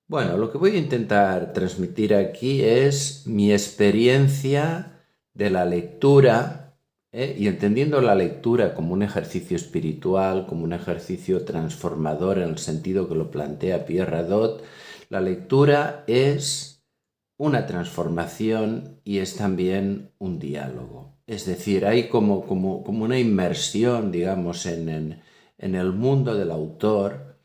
Bueno, lo que voy a intentar transmitir aquí es mi experiencia de la lectura, y entendiendo la lectura como un ejercicio espiritual, como un ejercicio transformador en el sentido que lo plantea Pierre Radot. La lectura es una transformación y es también un diálogo. Es decir, hay como una inmersión, digamos, en el mundo del autor,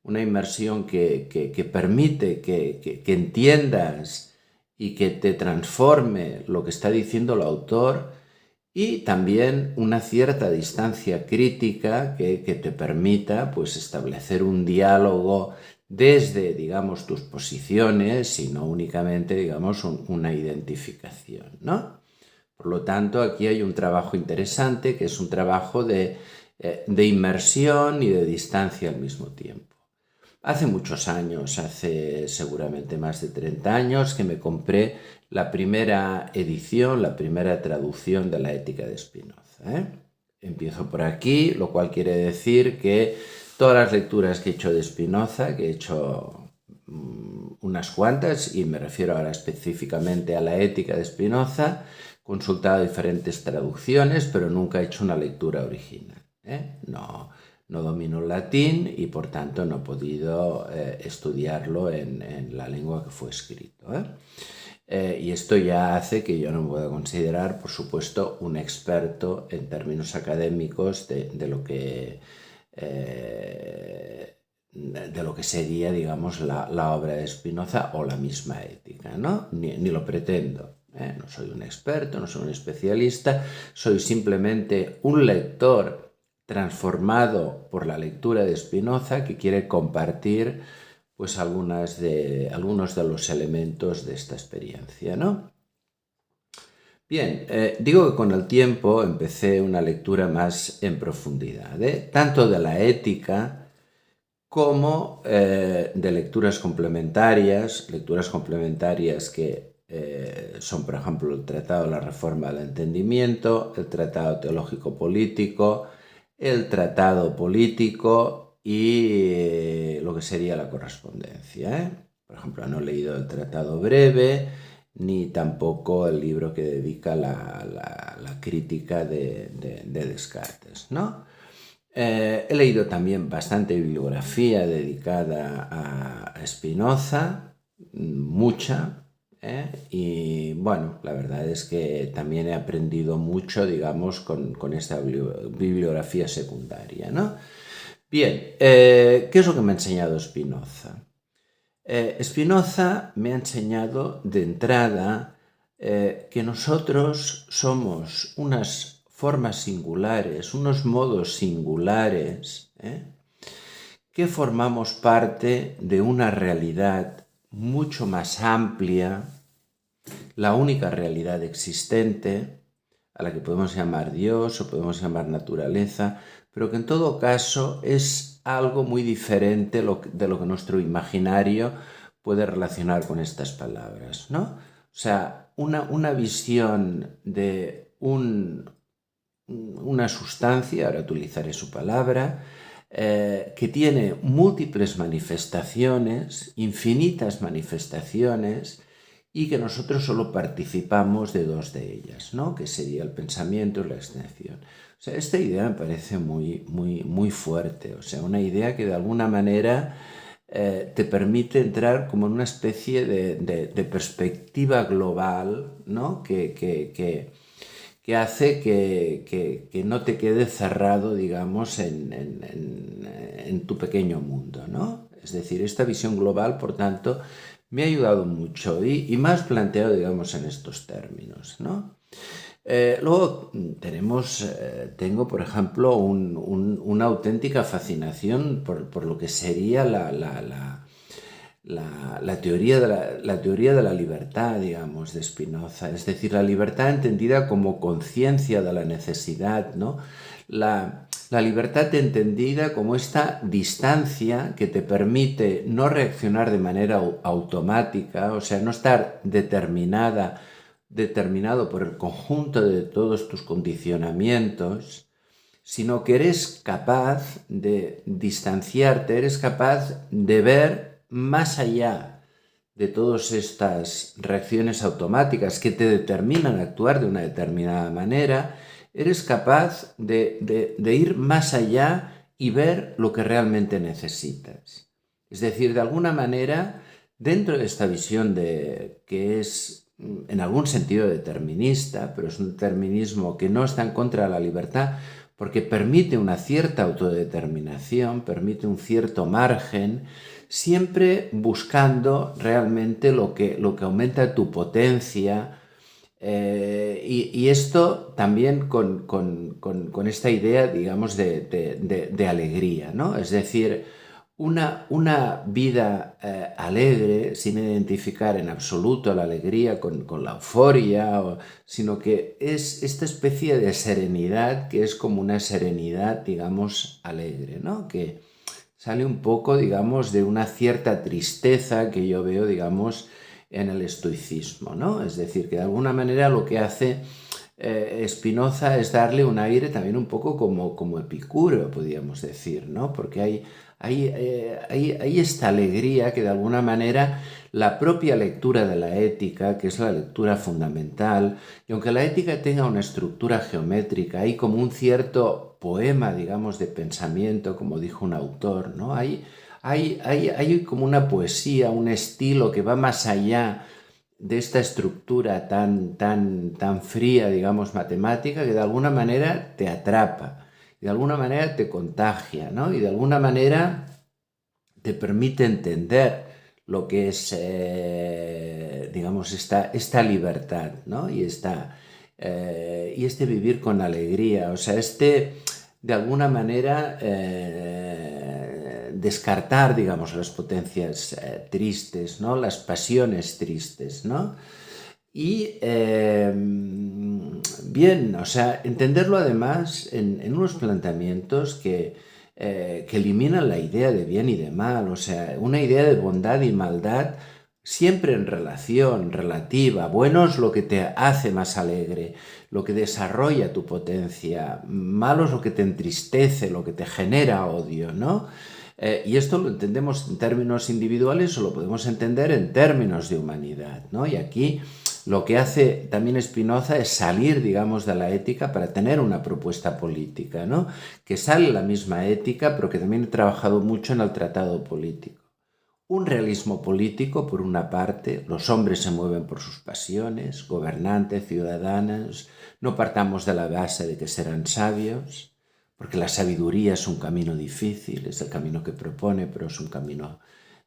una inmersión que permite que entiendas y que te transforme lo que está diciendo el autor, y también una cierta distancia crítica que te permita pues establecer un diálogo desde, digamos, tus posiciones y no únicamente, digamos, una identificación, ¿no? Por lo tanto, aquí hay un trabajo interesante que es un trabajo de inmersión y de distancia al mismo tiempo. Hace muchos años, hace seguramente más de 30 años, que me compré la primera edición, la primera traducción de la Ética de Spinoza, ¿eh? Empiezo por aquí, lo cual quiere decir que todas las lecturas que he hecho de Spinoza, que he hecho unas cuantas, y me refiero ahora específicamente a la Ética de Spinoza, he consultado diferentes traducciones, pero nunca he hecho una lectura original, ¿eh? No domino el latín y por tanto no he podido estudiarlo en la lengua que fue escrito, y esto ya hace que yo no me pueda considerar, por supuesto, un experto en términos académicos de lo que sería, digamos, la obra de Spinoza o la misma ética, ¿no? Ni lo pretendo. No soy un experto, no soy un especialista, soy simplemente un lector transformado por la lectura de Spinoza que quiere compartir pues algunos de los elementos de esta experiencia, ¿no? Bien, digo que con el tiempo empecé una lectura más en profundidad, tanto de la ética como de lecturas complementarias que son, por ejemplo, el Tratado de la Reforma del Entendimiento, el Tratado Teológico-Político, el Tratado Político y lo que sería la correspondencia, ¿eh? Por ejemplo, no he leído el Tratado Breve, ni tampoco el libro que dedica la crítica de Descartes, ¿no? He leído también bastante bibliografía dedicada a Spinoza, mucha, y bueno, la verdad es que también he aprendido mucho, digamos, con esta bibliografía secundaria, ¿no? Bien, ¿qué es lo que me ha enseñado Spinoza? Spinoza me ha enseñado de entrada que nosotros somos unas formas singulares, unos modos singulares, que formamos parte de una realidad mucho más amplia, la única realidad existente, a la que podemos llamar Dios o podemos llamar naturaleza, pero que en todo caso es algo muy diferente de lo que nuestro imaginario puede relacionar con estas palabras, ¿no? O sea, una visión de una sustancia, ahora utilizaré su palabra, que tiene múltiples manifestaciones, infinitas manifestaciones, y que nosotros solo participamos de dos de ellas, ¿no? Que sería el pensamiento y la extensión. O sea, esta idea me parece muy fuerte, o sea, una idea que de alguna manera te permite entrar como en una especie de perspectiva global, ¿no? Que hace que no te quedes cerrado, digamos, en tu pequeño mundo, ¿no? Es decir, esta visión global, por tanto, me ha ayudado mucho y más planteado, digamos, en estos términos, ¿no? Luego tengo, por ejemplo, una auténtica fascinación por lo que sería la teoría de la libertad, digamos, de Spinoza. Es decir, la libertad entendida como conciencia de la necesidad, ¿no? La libertad entendida como esta distancia que te permite no reaccionar de manera automática, o sea, no estar determinado por el conjunto de todos tus condicionamientos, sino que eres capaz de distanciarte, eres capaz de ver más allá de todas estas reacciones automáticas que te determinan a actuar de una determinada manera, eres capaz de ir más allá y ver lo que realmente necesitas. Es decir, de alguna manera, dentro de esta visión que es en algún sentido determinista, pero es un determinismo que no está en contra de la libertad, porque permite una cierta autodeterminación, permite un cierto margen, siempre buscando realmente lo que aumenta tu potencia, y esto también con esta idea, digamos, de alegría, ¿no? Es decir, una vida alegre, sin identificar en absoluto la alegría con la euforia, sino que es esta especie de serenidad que es como una serenidad, digamos, alegre, ¿no? Que sale un poco, digamos, de una cierta tristeza que yo veo, digamos, en el estoicismo, ¿no? Es decir, que de alguna manera lo que hace Spinoza es darle un aire también un poco como Epicuro, podríamos decir, ¿no? Porque hay esta alegría que de alguna manera la propia lectura de la ética, que es la lectura fundamental, y aunque la ética tenga una estructura geométrica, hay como un cierto poema, digamos, de pensamiento, como dijo un autor, ¿no? Hay como una poesía, un estilo que va más allá de esta estructura tan fría, digamos, matemática, que de alguna manera te atrapa, y de alguna manera te contagia, ¿no? Y de alguna manera te permite entender lo que es, digamos, esta libertad, ¿no? Y este vivir con alegría, o sea, de alguna manera, descartar, digamos, las potencias tristes, ¿no? Las pasiones tristes, ¿no? Y bien, o sea, entenderlo además en unos planteamientos que eliminan la idea de bien y de mal, o sea, una idea de bondad y maldad siempre en relación, relativa. Bueno es lo que te hace más alegre, lo que desarrolla tu potencia, malo es lo que te entristece, lo que te genera odio, ¿no? Y esto lo entendemos en términos individuales o lo podemos entender en términos de humanidad, ¿no? Y aquí lo que hace también Spinoza es salir, digamos, de la ética para tener una propuesta política, ¿no? Que sale la misma ética, pero que también he trabajado mucho en el tratado político. Un realismo político, por una parte, los hombres se mueven por sus pasiones, gobernantes, ciudadanos, no partamos de la base de que serán sabios, porque la sabiduría es un camino difícil, es el camino que propone, pero es un camino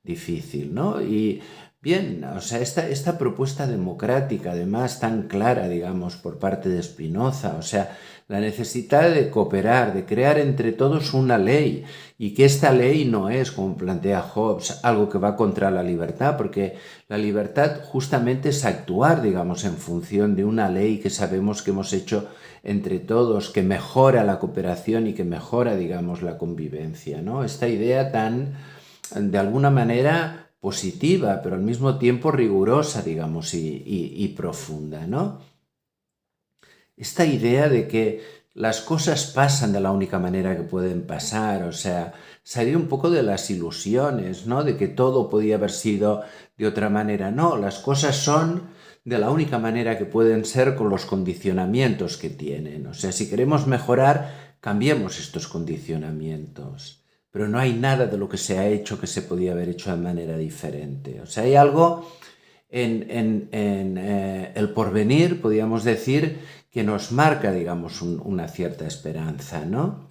difícil, ¿no? Y bien, o sea, esta propuesta democrática, además tan clara, digamos, por parte de Spinoza, o sea, la necesidad de cooperar, de crear entre todos una ley, y que esta ley no es, como plantea Hobbes, algo que va contra la libertad, porque la libertad justamente es actuar, digamos, en función de una ley que sabemos que hemos hecho entre todos, que mejora la cooperación y que mejora, digamos, la convivencia, ¿no? Esta idea tan, de alguna manera, positiva, pero al mismo tiempo rigurosa, digamos, y profunda, ¿no? Esta idea de que las cosas pasan de la única manera que pueden pasar, o sea, salir un poco de las ilusiones, ¿no? De que todo podía haber sido de otra manera. No, las cosas son de la única manera que pueden ser con los condicionamientos que tienen. O sea, si queremos mejorar, cambiemos estos condicionamientos. Pero no hay nada de lo que se ha hecho que se podía haber hecho de manera diferente. O sea, hay algo en el porvenir, podríamos decir, que nos marca, digamos, una cierta esperanza, ¿no?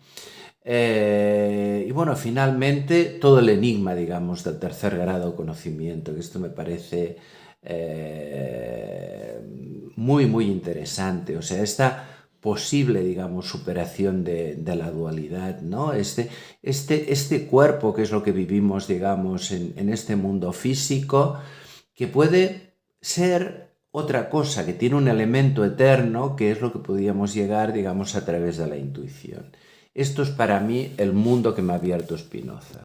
Y bueno, finalmente, todo el enigma, digamos, del tercer grado conocimiento, que esto me parece muy, muy interesante. O sea, esta posible, digamos, superación de la dualidad, ¿no? Este cuerpo, que es lo que vivimos, digamos, en este mundo físico, que puede ser otra cosa, que tiene un elemento eterno, que es lo que podríamos llegar, digamos, a través de la intuición. Esto es para mí el mundo que me ha abierto Spinoza.